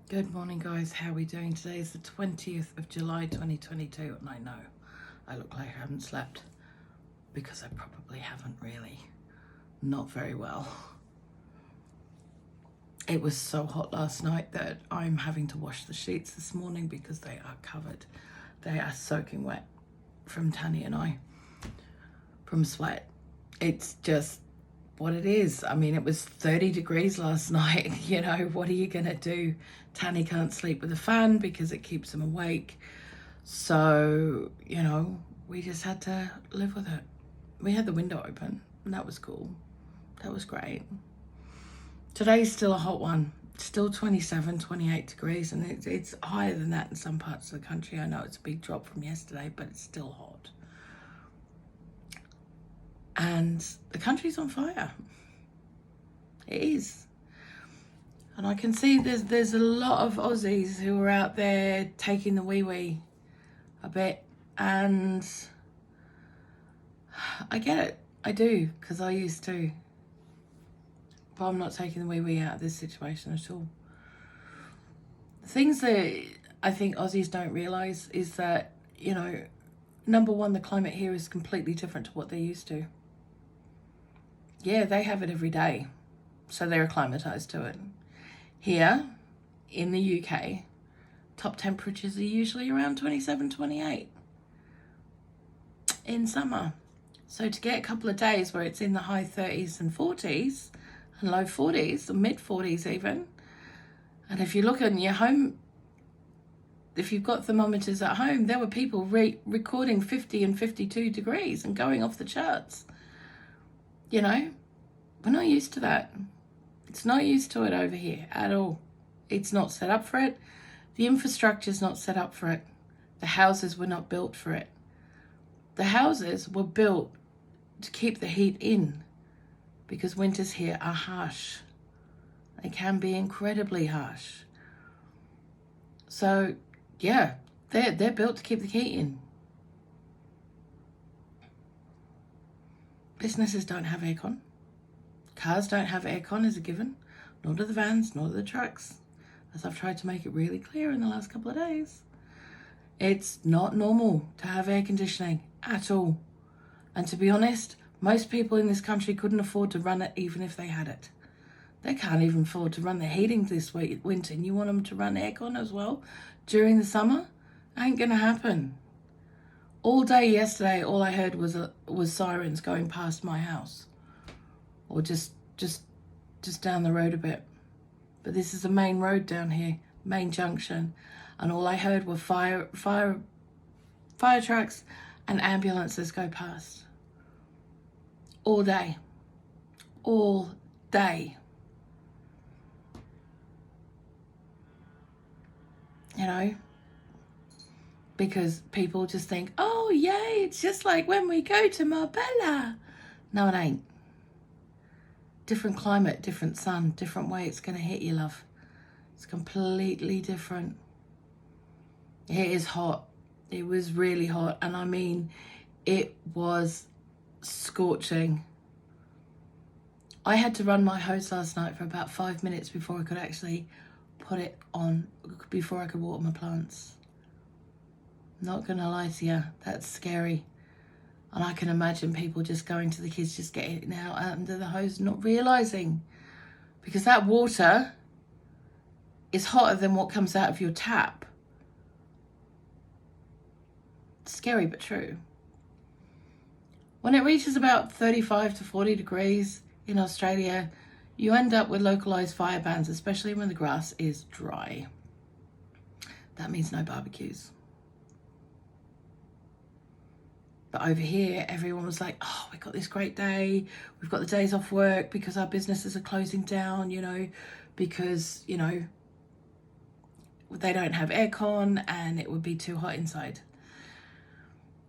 Good morning, guys. How are we doing? Today is the 20th of July 2022, and I know I look like I haven't slept because I probably haven't really. Not very well. It was so hot last night that I'm having to wash the sheets this morning because they are covered. They are soaking wet from Tanny and I, from sweat. It's just what it is. I mean, it was 30 degrees last night. You know, what are you going to do? Tanny can't sleep with a fan because it keeps him awake. So, you know, we just had to live with it. We had the window open, and that was cool. That was great. Today's still a hot one. Still 27, 28 degrees, and it's higher than that in some parts of the country. I know it's a big drop from yesterday, but it's still hot. And the country's on fire. It is. And I can see there's a lot of Aussies who are out there taking the wee-wee a bit. And I get it. I do, because I used to. But I'm not taking the wee-wee out of this situation at all. The things that I think Aussies don't realise is that, you know, number one, the climate here is completely different to what they're used to. Yeah, they have it every day, so they're acclimatised to it. Here, in the UK, top temperatures are usually around 27, 28 in summer. So to get a couple of days where it's in the high 30s and 40s, and low 40s, or mid 40s even, and if you look in your home, if you've got thermometers at home, there were people recording 50 and 52 degrees and going off the charts. You know, we're not used to that. It's not used to it over here at all. It's not set up for it. The infrastructure's not set up for it. The houses were not built for it. The houses were built to keep the heat in because winters here are harsh. They can be incredibly harsh. So, yeah, they're built to keep the heat in. Businesses don't have aircon. Cars don't have aircon as a given. Nor do the vans, nor do the trucks. As I've tried to make it really clear in the last couple of days. It's not normal to have air conditioning at all. And to be honest, most people in this country couldn't afford to run it even if they had it. They can't even afford to run their heating this winter. And you want them to run aircon as well during the summer? Ain't gonna happen. All day yesterday, all I heard was sirens going past my house, or just down the road a bit. But this is a main road down here, main junction, and all I heard were fire trucks and ambulances go past. All day. You know? Because people just think, oh, yay, it's just like when we go to Marbella. No, it ain't. Different climate, different sun, different way it's going to hit you, love. It's completely different. It is hot. It was really hot. And I mean, it was scorching. I had to run my hose last night for about 5 minutes before I could actually put it on, before I could water my plants. Not gonna lie to you, that's scary. And I can imagine people just going to the kids, just getting it out under the hose, not realising. Because that water is hotter than what comes out of your tap. Scary but true. When it reaches about 35 to 40 degrees in Australia, you end up with localised fire bans, especially when the grass is dry. That means no barbecues. But over here, everyone was like, oh, we got this great day. We've got the days off work because our businesses are closing down, you know, because, you know, they don't have aircon and it would be too hot inside.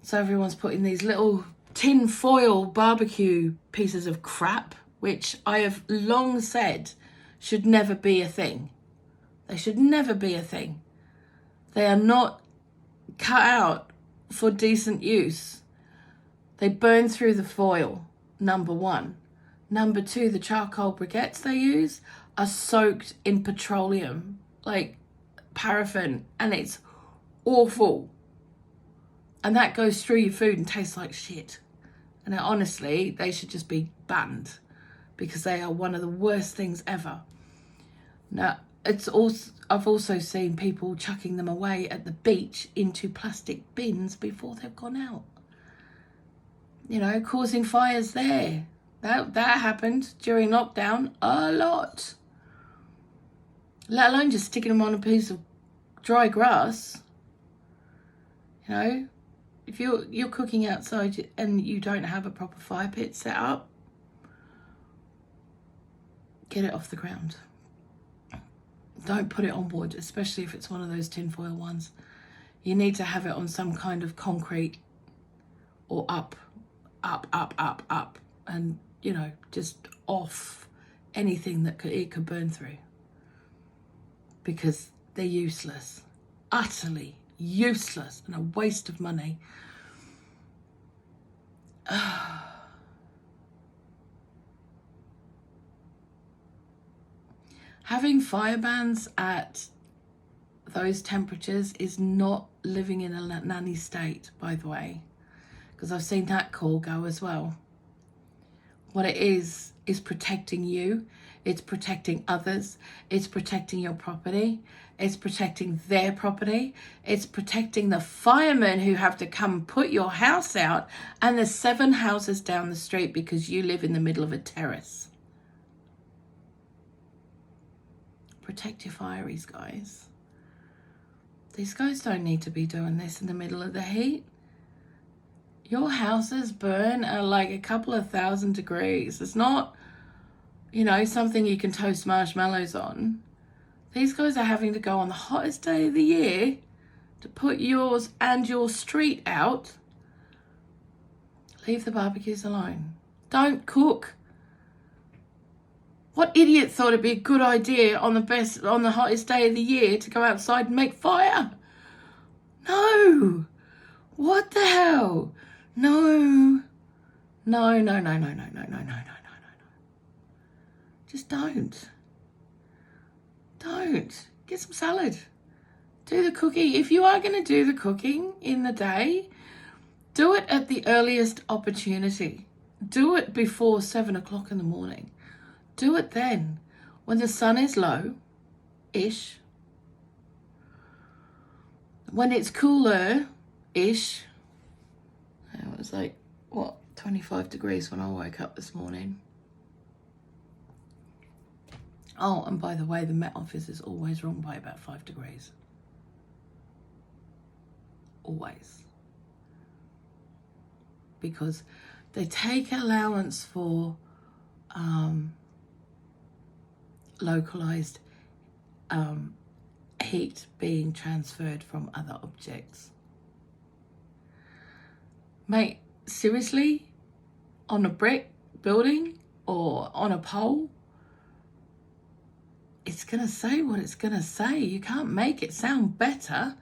So everyone's putting these little tin foil barbecue pieces of crap, which I have long said should never be a thing. They should never be a thing. They are not cut out for decent use. They burn through the foil, number one. Number two, the charcoal briquettes they use are soaked in petroleum. Like, paraffin, and it's awful. And that goes through your food and tastes like shit. And honestly, they should just be banned because they are one of the worst things ever. Now, I've also seen people chucking them away at the beach into plastic bins before they've gone out. You know, causing fires there. That happened during lockdown a lot. Let alone just sticking them on a piece of dry grass. You know, if you're cooking outside and you don't have a proper fire pit set up, get it off the ground. Don't put it on wood, especially if it's one of those tinfoil ones. You need to have it on some kind of concrete or up, and, you know, just off anything that it could burn through. Because they're useless, utterly useless, and a waste of money. Having fire bans at those temperatures is not living in a nanny state, by the way, because I've seen that call go as well. What it is protecting you. It's protecting others. It's protecting your property. It's protecting their property. It's protecting the firemen who have to come put your house out and the 7 houses down the street because you live in the middle of a terrace. Protect your firies, guys. These guys don't need to be doing this in the middle of the heat. Your houses burn at like a couple of 1,000 degrees. It's not, you know, something you can toast marshmallows on. These guys are having to go on the hottest day of the year to put yours and your street out. Leave the barbecues alone. Don't cook. What idiot thought it'd be a good idea on the hottest day of the year to go outside and make fire? No. What the hell? No. Just don't. Don't. Get some salad. Do the cooking. If you are going to do the cooking in the day, do it at the earliest opportunity. Do it before 7 o'clock in the morning. Do it then, when the sun is low-ish. When it's cooler-ish. It was like, 25 degrees when I woke up this morning. Oh, and by the way, the Met Office is always wrong by about 5 degrees. Always. Because they take allowance for localized heat being transferred from other objects. Mate, seriously? On a brick building or on a pole? It's going to say what it's going to say. You can't make it sound better.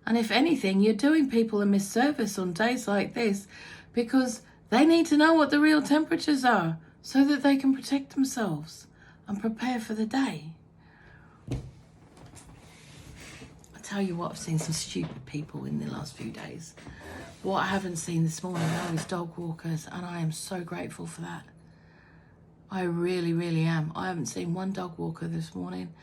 And if anything, you're doing people a misservice on days like this because they need to know what the real temperatures are so that they can protect themselves and prepare for the day. I tell you what, I've seen some stupid people in the last few days. What I haven't seen this morning though is dog walkers, and I am so grateful for that. I really, really am. I haven't seen one dog walker this morning,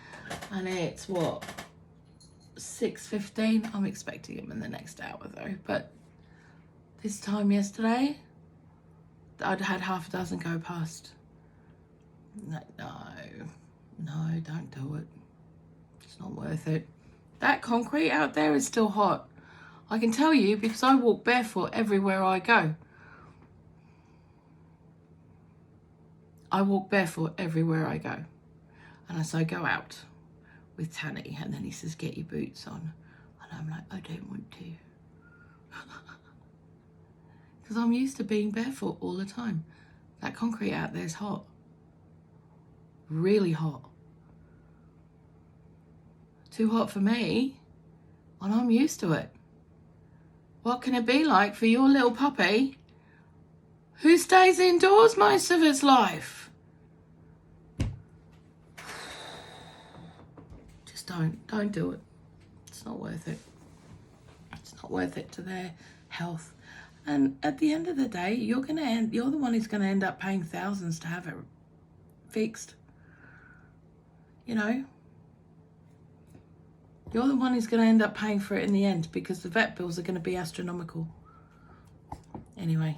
and it's 6:15. I'm expecting him in the next hour though, but this time yesterday, I'd had half a dozen go past. No, don't do it. It's not worth it. That concrete out there is still hot. I can tell you because I walk barefoot everywhere I go. I walk barefoot everywhere I go. And so I go out with Tanny, and then he says, get your boots on. And I'm like, I don't want to. Because I'm used to being barefoot all the time. That concrete out there is hot. Really hot. Too hot for me, and I'm used to it. What can it be like for your little puppy who stays indoors most of its life? Just don't do it. It's not worth it. It's not worth it to their health. And at the end of the day, you're the one who's gonna end up paying thousands to have it fixed. You know? You're the one who's gonna end up paying for it in the end, because the vet bills are gonna be astronomical. Anyway.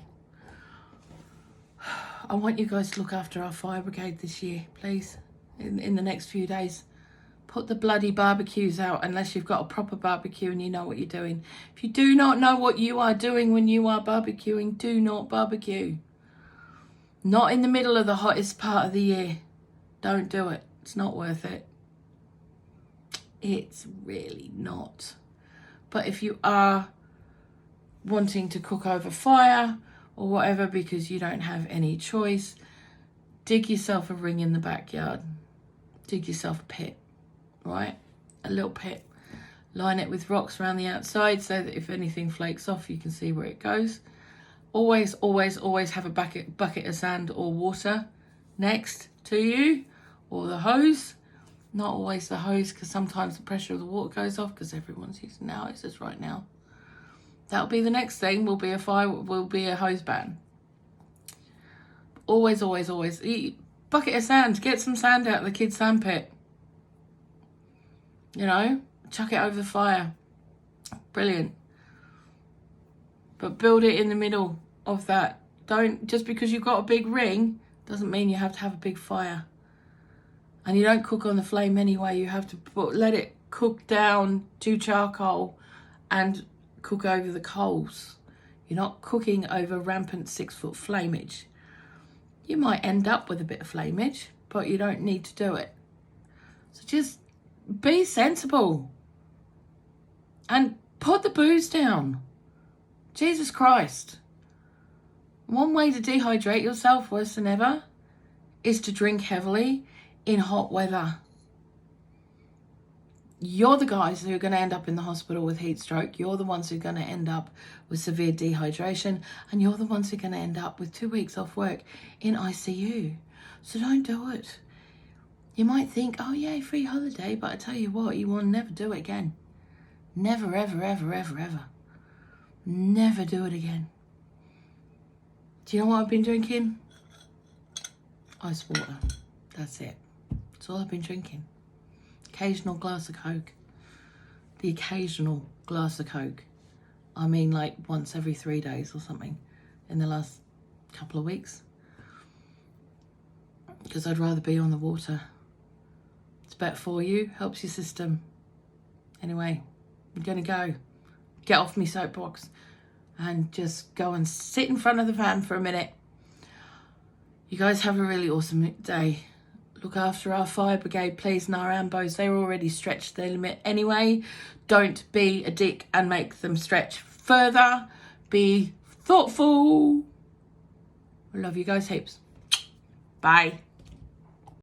I want you guys to look after our fire brigade this year, please. In the next few days. Put the bloody barbecues out unless you've got a proper barbecue and you know what you're doing. If you do not know what you are doing when you are barbecuing, do not barbecue. Not in the middle of the hottest part of the year. Don't do it. It's not worth it. It's really not. But if you are wanting to cook over fire or whatever because you don't have any choice, dig yourself a ring in the backyard. Dig yourself a pit. Right, a little pit. Line it with rocks around the outside so that if anything flakes off, you can see where it goes. Always, always, always have a bucket of sand or water next to you, or the hose. Not always the hose, because sometimes the pressure of the water goes off because everyone's using now. It's just right now. That'll be the next thing. Will be a hose ban. Always, always, always. Bucket of sand. Get some sand out of the kids' sand pit. You know, chuck it over the fire. Brilliant. But build it in the middle of that. Don't, just because you've got a big ring, doesn't mean you have to have a big fire. And you don't cook on the flame anyway. You have to let it cook down to charcoal and cook over the coals. You're not cooking over rampant 6-foot flameage. You might end up with a bit of flameage, but you don't need to do it. So just be sensible and put the booze down. Jesus Christ. One way to dehydrate yourself worse than ever is to drink heavily in hot weather. You're the guys who are going to end up in the hospital with heat stroke. You're the ones who are going to end up with severe dehydration. And you're the ones who are going to end up with 2 weeks off work in ICU. So don't do it. You might think, oh yeah, free holiday, but I tell you what, you will never do it again. Never, ever, ever, ever, ever. Never do it again. Do you know what I've been drinking? Ice water. That's it. That's all I've been drinking. Occasional glass of Coke. The occasional glass of Coke. I mean like once every 3 days or something in the last couple of weeks. Because I'd rather be on the water. It's better for you, helps your system. Anyway, I'm gonna go. Get off me soapbox and just go and sit in front of the van for a minute. You guys have a really awesome day. Look after our fire brigade, please, and our ambos. They're already stretched their limit anyway. Don't be a dick and make them stretch further. Be thoughtful. I love you guys heaps. Bye.